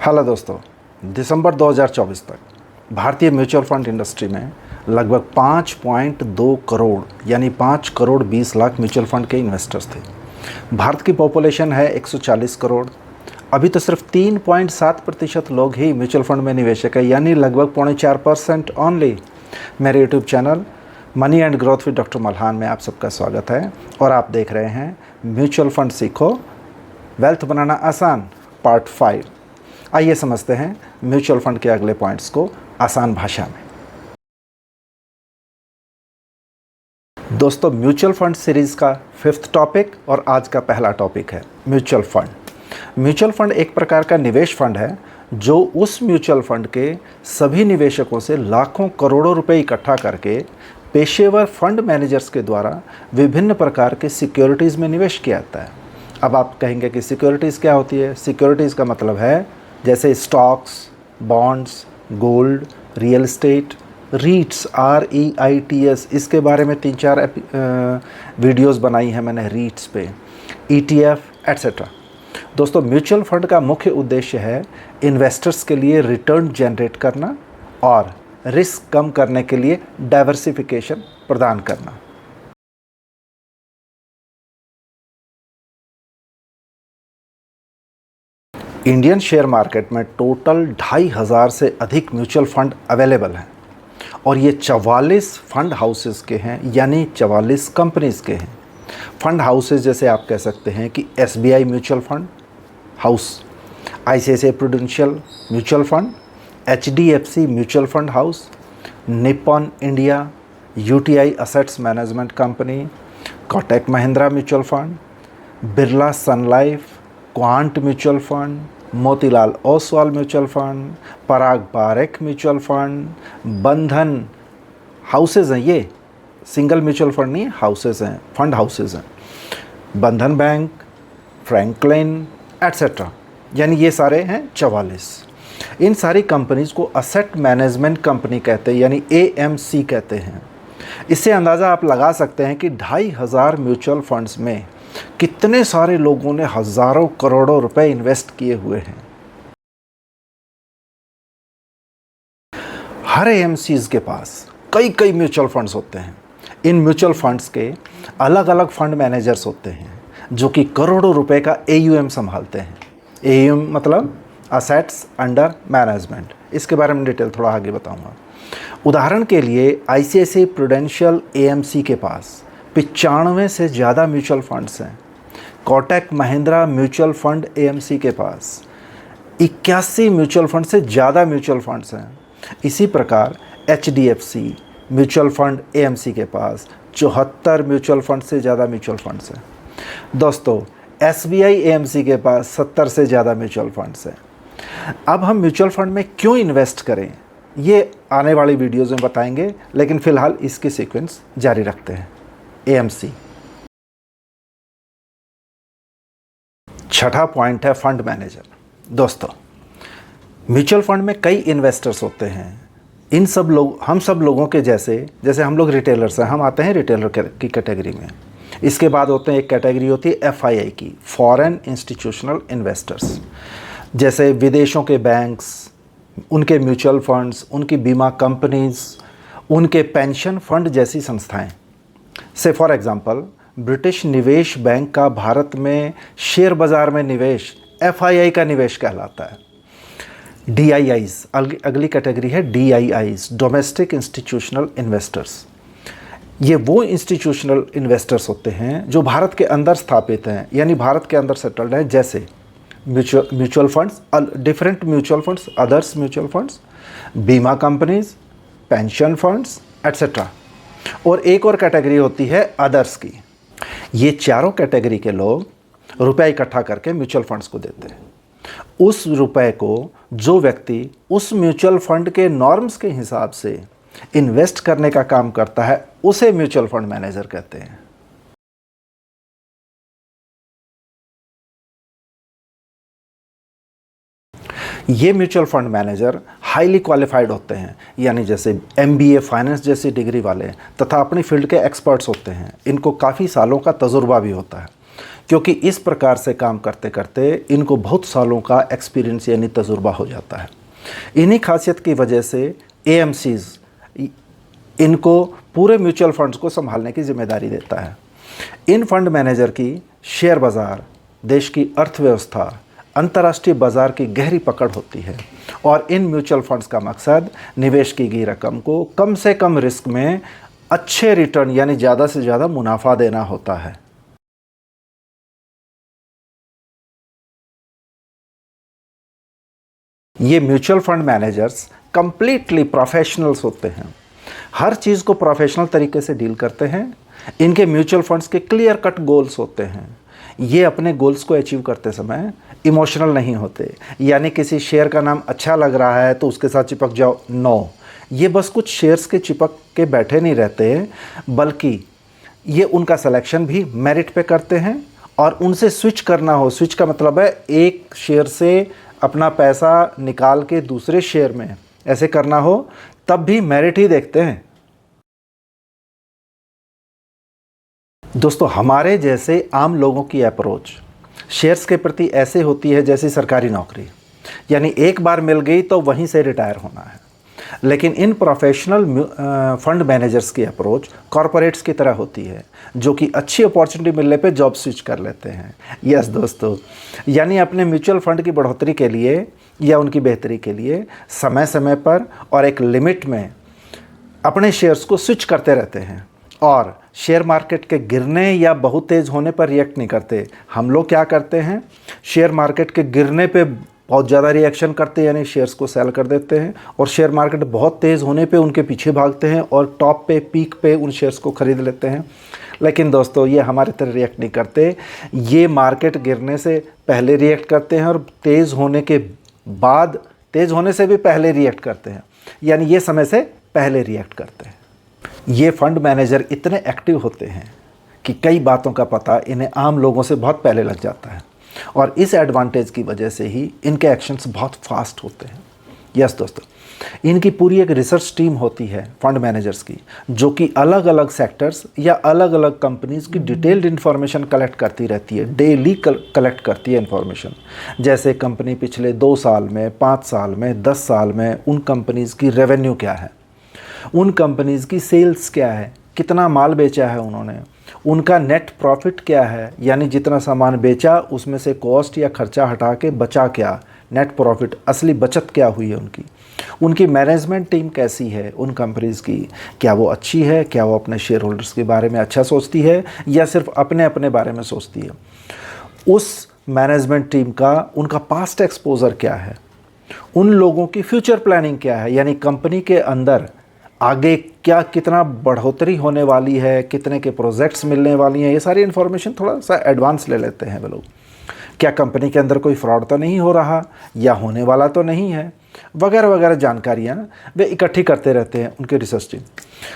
Hello दोस्तों, दिसंबर 2024 तक भारतीय म्यूचुअल फंड इंडस्ट्री में लगभग 5.2 करोड़ यानी 5 करोड़ 20 लाख म्यूचुअल फंड के इन्वेस्टर्स थे। भारत की पॉपुलेशन है 140 करोड़। अभी तो सिर्फ 3.7% लोग ही म्यूचुअल फंड में निवेशक है, यानी लगभग 4.5% ओनली। मेरे YouTube channel money and growth with doctor Malhan में आप सबका स्वागत है और आप देख रहे हैं म्यूचुअल फंड सीखो, वेल्थ बनाना आसान पार्ट 5। आइए समझते हैं म्यूचुअल फंड के अगले पॉइंट्स को आसान भाषा में। दोस्तों, म्यूचुअल फंड सीरीज का 5th टॉपिक और आज का पहला टॉपिक है म्यूचुअल फंड। म्यूचुअल फंड एक प्रकार का निवेश फंड है जो उस म्यूचुअल फंड के सभी निवेशकों से लाखों करोड़ों रुपए इकट्ठा करके पेशेवर फंड मैनेजर्स के द्वारा विभिन्न प्रकार के सिक्योरिटीज़ में निवेश किया जाता है। अब आप कहेंगे कि सिक्योरिटीज़ क्या होती है? सिक्योरिटीज़ का मतलब है जैसे stocks, bonds, gold, real estate, रीट्स, REITs, इसके बारे में 3-4 वीडियोस बनाई हैं मैंने रीट्स पे, ETF एट्सेट्रा। दोस्तों, म्यूचुअल फंड का मुख्य उद्देश्य है इन्वेस्टर्स के लिए रिटर्न जनरेट करना और रिस्क कम करने के लिए डाइवर्सिफिकेशन प्रदान करना। इंडियन शेयर मार्केट में टोटल 2500 से अधिक म्यूचुअल फंड अवेलेबल हैं और ये 44 फंड हाउसेस के हैं, यानी 44 कंपनीज़ के हैं। फंड हाउसेस जैसे आप कह सकते हैं कि SBI mutual fund house, ICICI prudential mutual fund, HDFC mutual fund house, Nippon India, UTI assets management company, Kotak Mahindra mutual fund, Birla sun life, quant mutual fund, Motilal Oswal mutual fund, Parag Parikh mutual fund, Bandhan houses हैं। ये single mutual fund नहीं, houses हैं, fund houses हैं। Bandhan bank, Franklin etcetera, यानी ये सारे हैं 44। इन सारी कंपनीज़ को असेट मैनेजमेंट कंपनी कहते हैं, यानी AMC कहते हैं। इससे अंदाज़ा आप लगा सकते हैं कि 2500 म्यूचुअल फंड्स में कितने सारे लोगों ने हज़ारों करोड़ों रुपए इन्वेस्ट किए हुए हैं। हर AMCs के पास कई म्यूचुअल फंड्स होते हैं। इन म्यूचुअल फंड्स के अलग अलग फंड मैनेजर्स होते हैं जो कि करोड़ों रुपए का AUM संभालते हैं। AUM मतलब असेट्स अंडर मैनेजमेंट। इसके बारे में डिटेल थोड़ा आगे बताऊंगा। उदाहरण के लिए ICICI प्रूडेंशियल AMC के पास 95 से ज़्यादा म्यूचुअल फंड्स हैं। Kotak Mahindra mutual fund AMC के पास 81 म्यूचुअल फंड से ज़्यादा म्यूचुअल फंड्स हैं। इसी प्रकार HDFC म्यूचुअल फंड AMC के पास 74 म्यूचुअल फंड से ज़्यादा म्यूचुअल फंड्स हैं। दोस्तों, SBI AMC के पास 70 से ज़्यादा म्यूचुअल फंड्स हैं। अब हम म्यूचुअल फंड में क्यों इन्वेस्ट करें, ये आने वाली वीडियोज़ में बताएंगे, लेकिन फ़िलहाल इसकी सीक्वेंस जारी रखते हैं। AMC। छठा पॉइंट है फंड मैनेजर। दोस्तों, म्यूचुअल फंड में कई इन्वेस्टर्स होते हैं। हम सब लोगों के जैसे हम लोग रिटेलर्स हैं, हम आते हैं रिटेलर की कैटेगरी में। इसके बाद होते हैं, एक कैटेगरी होती है FII की, फॉरेन इंस्टीट्यूशनल इन्वेस्टर्स, जैसे विदेशों के बैंक्स, उनके म्यूचुअल फंड्स, उनकी बीमा कंपनीज, उनके पेंशन फंड जैसी संस्थाएं। से फॉर एग्जांपल, ब्रिटिश निवेश बैंक का भारत में शेयर बाज़ार में निवेश FII का निवेश कहलाता है। DIIs, अगली कैटेगरी है DIIs, डोमेस्टिक इंस्टीट्यूशनल इन्वेस्टर्स। ये वो इंस्टीट्यूशनल इन्वेस्टर्स होते हैं जो भारत के अंदर स्थापित हैं, यानी भारत के अंदर सेटल्ड हैं, जैसे mutual funds, different mutual funds, others mutual funds, बीमा कंपनीज, पेंशन फंड्स एट्सेट्रा। और एक और कैटेगरी होती है अदर्स की। ये चारों कैटेगरी के लोग रुपए इकट्ठा करके म्यूचुअल फंड्स को देते हैं। उस रुपए को जो व्यक्ति उस म्यूचुअल फंड के नॉर्म्स के हिसाब से इन्वेस्ट करने का काम करता है, उसे म्यूचुअल फंड मैनेजर कहते हैं। ये mutual fund manager highly qualified होते हैं, यानी जैसे MBA फाइनेंस जैसी डिग्री वाले तथा अपनी फील्ड के एक्सपर्ट्स होते हैं। इनको काफ़ी सालों का तजुर्बा भी होता है। क्योंकि इस प्रकार से काम करते करते इनको बहुत सालों का एक्सपीरियंस यानी तजुर्बा हो जाता है। इन्हीं खासियत की वजह से एएमसीज इनको पूरे म्यूचुअल फंड्स को संभालने की जिम्मेदारी देता है। इन फंड मैनेजर की शेयर बाज़ार, देश की अर्थव्यवस्था, अंतर्राष्ट्रीय बाज़ार की गहरी पकड़ होती है और इन म्यूचुअल फंड्स का मकसद निवेश की गई रकम को कम से कम रिस्क में अच्छे रिटर्न यानी ज़्यादा से ज़्यादा मुनाफा देना होता है। ये mutual fund managers completely professionals होते हैं, हर चीज़ को प्रोफेशनल तरीके से डील करते हैं। इनके म्यूचुअल फंड्स के क्लियर कट गोल्स होते हैं। ये अपने गोल्स को अचीव करते समय इमोशनल नहीं होते, यानी किसी शेयर का नाम अच्छा लग रहा है तो उसके साथ चिपक जाओ, नो। ये बस कुछ शेयर्स के चिपक के बैठे नहीं रहते, बल्कि ये उनका सिलेक्शन भी मेरिट पे करते हैं। और उनसे स्विच करना हो, स्विच का मतलब है एक शेयर से अपना पैसा निकाल के दूसरे शेयर में ऐसे करना हो, तब भी मेरिट ही देखते हैं। दोस्तों, हमारे जैसे आम लोगों की अप्रोच शेयर्स के प्रति ऐसे होती है जैसी सरकारी नौकरी, यानी एक बार मिल गई तो वहीं से रिटायर होना है। लेकिन इन प्रोफेशनल फंड मैनेजर्स की अप्रोच कॉरपोरेट्स की तरह होती है, जो कि अच्छी अपॉर्चुनिटी मिलने पे जॉब स्विच कर लेते हैं। यस दोस्तों, यानी अपने म्यूचुअल फंड की बढ़ोतरी के लिए या उनकी बेहतरी के लिए समय समय पर और एक लिमिट में अपने शेयर्स को स्विच करते रहते हैं और शेयर मार्केट के गिरने या बहुत तेज़ होने पर रिएक्ट नहीं करते। हम लोग क्या करते हैं, शेयर मार्केट के गिरने पे बहुत ज़्यादा रिएक्शन करते हैं, यानी शेयर्स को सेल कर देते हैं, और शेयर मार्केट बहुत तेज़ होने पे उनके पीछे भागते हैं और टॉप पे, पीक पे उन शेयर्स को ख़रीद लेते हैं। लेकिन दोस्तों, ये हमारे तरह रिएक्ट नहीं करते। ये मार्केट गिरने से पहले रिएक्ट करते हैं और तेज़ होने के बाद, तेज़ होने से भी पहले रिएक्ट करते हैं, यानी ये समय से पहले रिएक्ट करते हैं। ये फंड मैनेजर इतने एक्टिव होते हैं कि कई बातों का पता इन्हें आम लोगों से बहुत पहले लग जाता है, और इस एडवांटेज की वजह से ही इनके एक्शंस बहुत फास्ट होते हैं। यस दोस्तों, इनकी पूरी एक रिसर्च टीम होती है फंड मैनेजर्स की, जो कि अलग अलग सेक्टर्स या अलग अलग कंपनीज़ की डिटेल्ड इन्फॉर्मेशन कलेक्ट करती रहती है, डेली कलेक्ट करती है इन्फॉर्मेशन। जैसे कंपनी पिछले 2 साल में, 5 साल में, 10 साल में उन कंपनीज़ की रेवेन्यू क्या है, उन कंपनीज़ की सेल्स क्या है, कितना माल बेचा है उन्होंने, उनका नेट प्रॉफिट क्या है, यानी जितना सामान बेचा उसमें से कॉस्ट या खर्चा हटा के बचा क्या, नेट प्रॉफिट, असली बचत क्या हुई है उनकी। उनकी मैनेजमेंट टीम कैसी है उन कंपनीज़ की, क्या वो अच्छी है, क्या वो अपने शेयर होल्डर्स के बारे में अच्छा सोचती है या सिर्फ अपने अपने बारे में सोचती है। उस मैनेजमेंट टीम का, उनका पास्ट एक्सपोजर क्या है, उन लोगों की फ्यूचर प्लानिंग क्या है, यानी कंपनी के अंदर आगे क्या, कितना बढ़ोतरी होने वाली है, कितने के प्रोजेक्ट्स मिलने वाली हैं, ये सारी इन्फॉर्मेशन थोड़ा सा एडवांस ले लेते हैं वे लोग। क्या कंपनी के अंदर कोई फ्रॉड तो नहीं हो रहा या होने वाला तो नहीं है, वगैरह वगैरह जानकारियाँ वे इकट्ठी करते रहते हैं उनके रिसर्च टीम।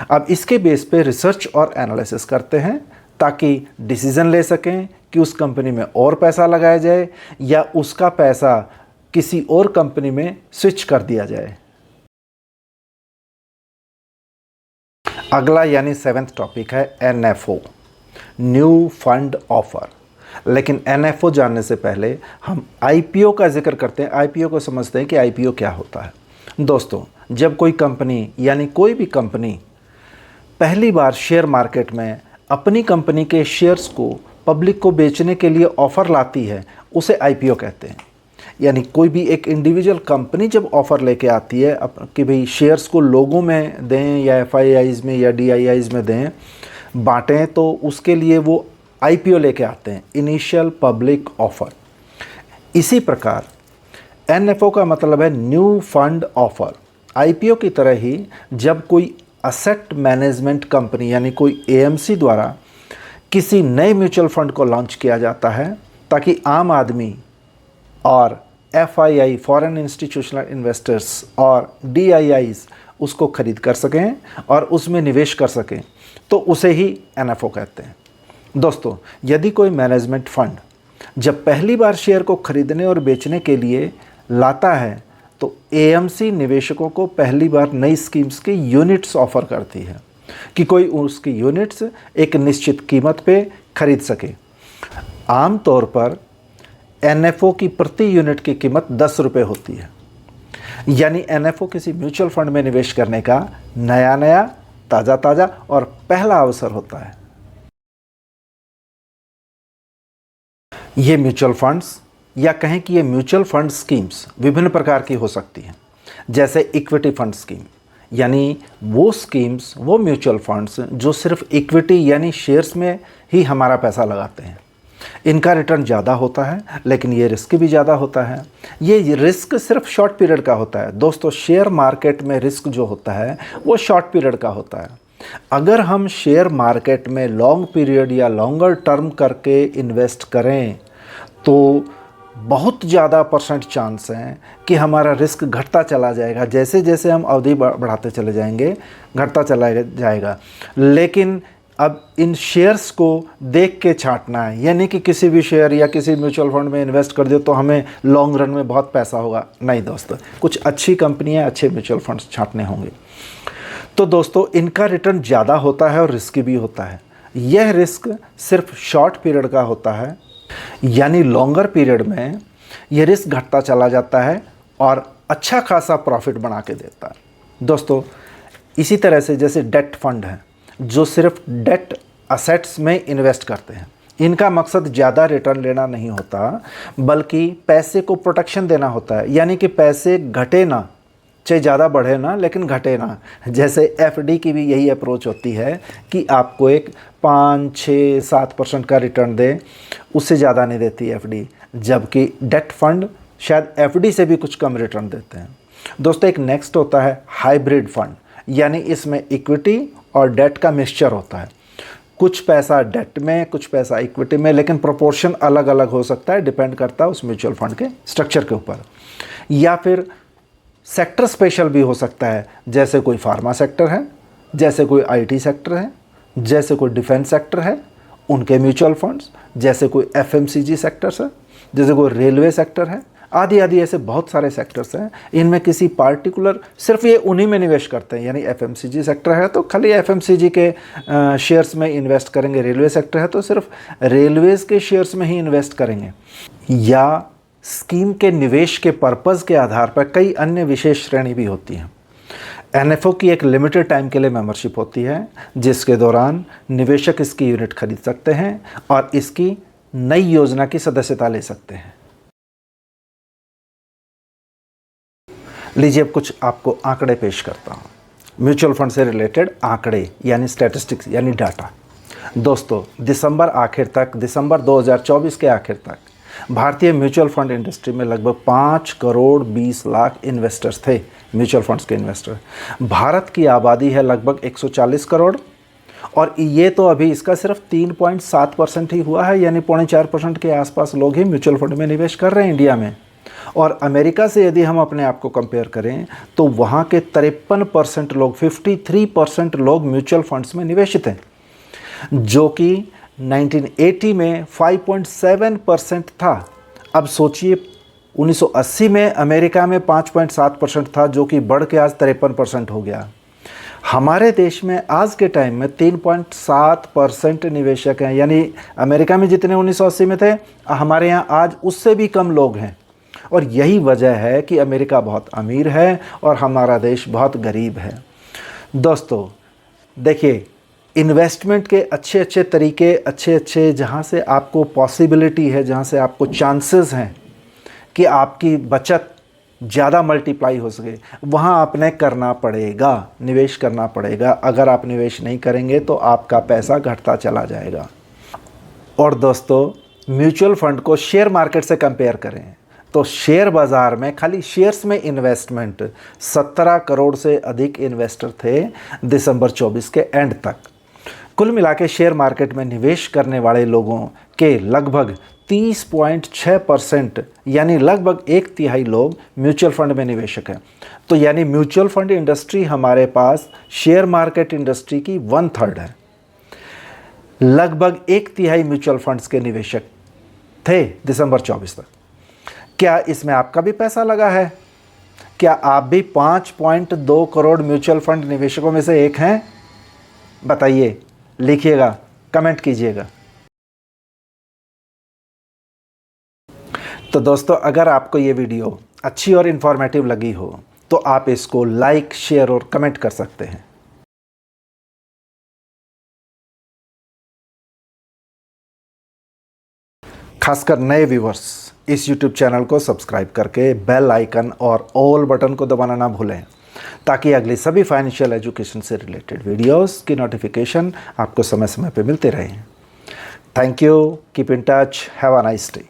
अब इसके बेस पे रिसर्च और एनालिसिस करते हैं ताकि डिसीज़न ले सकें कि उस कंपनी में और पैसा लगाया जाए या उसका पैसा किसी और कंपनी में स्विच कर दिया जाए। अगला यानी 7th टॉपिक है NFO, न्यू फंड ऑफर। लेकिन NFO जानने से पहले हम IPO का जिक्र करते हैं। IPO को समझते हैं कि IPO क्या होता है। दोस्तों, जब कोई कंपनी यानी कोई भी कंपनी पहली बार शेयर मार्केट में अपनी कंपनी के शेयर्स को पब्लिक को बेचने के लिए ऑफ़र लाती है, उसे IPO कहते हैं। यानी कोई भी एक इंडिविजुअल कंपनी जब ऑफ़र लेके आती है कि भाई शेयर्स को लोगों में दें या FIIs में या DIIs में दें, बांटें, तो उसके लिए वो IPO लेके आते हैं, इनिशियल पब्लिक ऑफ़र। इसी प्रकार NFO का मतलब है न्यू फंड ऑफ़र। IPO की तरह ही जब कोई असेट मैनेजमेंट कंपनी यानी कोई AMC द्वारा किसी नए म्यूचुअल फंड को लॉन्च किया जाता है ताकि आम आदमी और FII फॉरेन इंस्टीट्यूशनल इन्वेस्टर्स और DIIs उसको खरीद कर सकें और उसमें निवेश कर सकें, तो उसे ही NFO कहते हैं। दोस्तों, यदि कोई मैनेजमेंट फंड जब पहली बार शेयर को खरीदने और बेचने के लिए लाता है तो AMC निवेशकों को पहली बार नई स्कीम्स की यूनिट्स ऑफ़र करती है कि कोई उसकी यूनिट्स एक निश्चित कीमत पे खरीद सके। आम तौर पर NFO की प्रति यूनिट की कीमत 10 रुपये होती है। यानी NFO किसी म्यूचुअल फंड में निवेश करने का नया नया, ताज़ा ताज़ा और पहला अवसर होता है। ये म्यूचुअल फंड्स या कहें कि ये म्यूचुअल फंड स्कीम्स विभिन्न प्रकार की हो सकती हैं, जैसे इक्विटी फंड स्कीम, यानी वो स्कीम्स, वो म्यूचुअल फंड्स जो सिर्फ इक्विटी यानी शेयर्स में ही हमारा पैसा लगाते हैं। इनका रिटर्न ज़्यादा होता है, लेकिन ये रिस्क भी ज़्यादा होता है। ये रिस्क सिर्फ शॉर्ट पीरियड का होता है। दोस्तों, शेयर मार्केट में रिस्क जो होता है वो शॉर्ट पीरियड का होता है। अगर हम शेयर मार्केट में लॉन्ग पीरियड या लॉन्गर टर्म करके इन्वेस्ट करें तो बहुत ज़्यादा परसेंट चांस हैं कि हमारा रिस्क घटता चला जाएगा। जैसे जैसे हम अवधि बढ़ाते चले जाएंगे, घटता चला जाएगा। लेकिन अब इन शेयर्स को देख के छांटना है, यानी कि किसी भी शेयर या किसी म्यूचुअल फंड में इन्वेस्ट कर दियो तो हमें लॉन्ग रन में बहुत पैसा होगा। नहीं दोस्तों, कुछ अच्छी कंपनियां, अच्छे म्यूचुअल फंड्स छांटने होंगे। तो दोस्तों, इनका रिटर्न ज़्यादा होता है और रिस्की भी होता है। यह रिस्क सिर्फ शॉर्ट पीरियड का होता है, यानी लॉन्गर पीरियड में यह रिस्क घटता चला जाता है और अच्छा खासा प्रॉफिट बना के देता है। दोस्तों, इसी तरह से जैसे डेट फंड है जो सिर्फ डेट असेट्स में इन्वेस्ट करते हैं, इनका मकसद ज़्यादा रिटर्न लेना नहीं होता, बल्कि पैसे को प्रोटेक्शन देना होता है। यानी कि पैसे घटे ना, चाहे ज़्यादा बढ़े ना, लेकिन घटे ना। जैसे FD की भी यही अप्रोच होती है कि आपको एक 5, 6, 7% का रिटर्न दे, उससे ज़्यादा नहीं देती FD। जबकि डेट फंड शायद FD से भी कुछ कम रिटर्न देते हैं। दोस्तों, एक नेक्स्ट होता है हाइब्रिड फंड, यानी इसमें इक्विटी और डेट का मिक्सचर होता है। कुछ पैसा डेट में, कुछ पैसा इक्विटी में, लेकिन प्रोपोर्शन अलग अलग हो सकता है, डिपेंड करता है उस म्यूचुअल फंड के स्ट्रक्चर के ऊपर। या फिर सेक्टर स्पेशल भी हो सकता है, जैसे कोई फार्मा सेक्टर है, जैसे कोई IT सेक्टर है, जैसे कोई डिफेंस सेक्टर है, उनके म्यूचुअल फंड्स, जैसे कोई FMCG सेक्टर्स है, जैसे कोई रेलवे सेक्टर है, आदि आदि ऐसे बहुत सारे सेक्टर्स हैं। इनमें किसी पार्टिकुलर सिर्फ ये उन्हीं में निवेश करते हैं। यानी FMCG सेक्टर है तो खाली FMCG के शेयर्स में इन्वेस्ट करेंगे, रेलवे सेक्टर है तो सिर्फ रेलवेज़ के शेयर्स में ही इन्वेस्ट करेंगे। या स्कीम के निवेश के पर्पज़ के आधार पर कई अन्य विशेष श्रेणी भी होती हैं। NFO की एक लिमिटेड टाइम के लिए मेंबरशिप होती है, जिसके दौरान निवेशक इसकी यूनिट खरीद सकते हैं और इसकी नई योजना की सदस्यता ले सकते हैं। लीजिए, अब कुछ आपको आंकड़े पेश करता हूँ। म्यूचुअल फंड से रिलेटेड आंकड़े यानी स्टैटिस्टिक्स यानी डाटा। दोस्तों, दिसंबर 2024 के आखिर तक भारतीय म्यूचुअल फंड इंडस्ट्री में लगभग 5 करोड़ 20 लाख इन्वेस्टर्स थे, म्यूचुअल फंड्स के इन्वेस्टर। भारत की आबादी है लगभग 140 करोड़ और ये तो अभी इसका सिर्फ 3.7% ही हुआ है, यानी 4.5% के आसपास लोग ही म्यूचुअल फंड में निवेश कर रहे हैं इंडिया में। और अमेरिका से यदि हम अपने आप को कंपेयर करें तो वहाँ के 53% लोग, 53% लोग म्यूचुअल फंड्स में निवेशित हैं, जो कि 1980 में 5.7% था। अब सोचिए, 1980 में अमेरिका में 5.7% था, जो कि बढ़ के आज 53% हो गया। हमारे देश में आज के टाइम में 3.7% निवेशक हैं, यानी अमेरिका में जितने 1980 में थे, हमारे यहाँ आज उससे भी कम लोग हैं। और यही वजह है कि अमेरिका बहुत अमीर है और हमारा देश बहुत गरीब है। दोस्तों, देखिए, इन्वेस्टमेंट के अच्छे अच्छे तरीके, अच्छे जहाँ से आपको पॉसिबिलिटी है, जहाँ से आपको चांसेस हैं कि आपकी बचत ज़्यादा मल्टीप्लाई हो सके, वहाँ आपने करना पड़ेगा, निवेश करना पड़ेगा। अगर आप निवेश नहीं करेंगे तो आपका पैसा घटता चला जाएगा। और दोस्तों, म्यूचुअल फंड को शेयर मार्केट से कंपेयर करें तो शेयर बाज़ार में खाली शेयर्स में इन्वेस्टमेंट 17 करोड़ से अधिक इन्वेस्टर थे दिसंबर 24 के एंड तक। कुल मिला के शेयर मार्केट में निवेश करने वाले लोगों के लगभग 30.6% यानी लगभग 1/3 लोग म्यूचुअल फंड में निवेशक हैं। तो यानी म्यूचुअल फंड इंडस्ट्री हमारे पास शेयर मार्केट इंडस्ट्री की 1/3 है। लगभग 1/3 म्यूचुअल फंड्स के निवेशक थे दिसंबर 24 तक। क्या इसमें आपका भी पैसा लगा है? क्या आप भी 5.2 करोड़ म्यूचुअल फंड निवेशकों में से एक हैं? बताइए, लिखिएगा, कमेंट कीजिएगा। तो दोस्तों, अगर आपको ये वीडियो अच्छी और इन्फॉर्मेटिव लगी हो तो आप इसको लाइक, शेयर और कमेंट कर सकते हैं। खासकर नए व्यूवर्स इस YouTube चैनल को सब्सक्राइब करके बेल आइकन और ऑल बटन को दबाना ना भूलें, ताकि अगली सभी फाइनेंशियल एजुकेशन से रिलेटेड वीडियोस की नोटिफिकेशन आपको समय समय पे मिलते रहें। Thank you, keep in touch, have a nice day.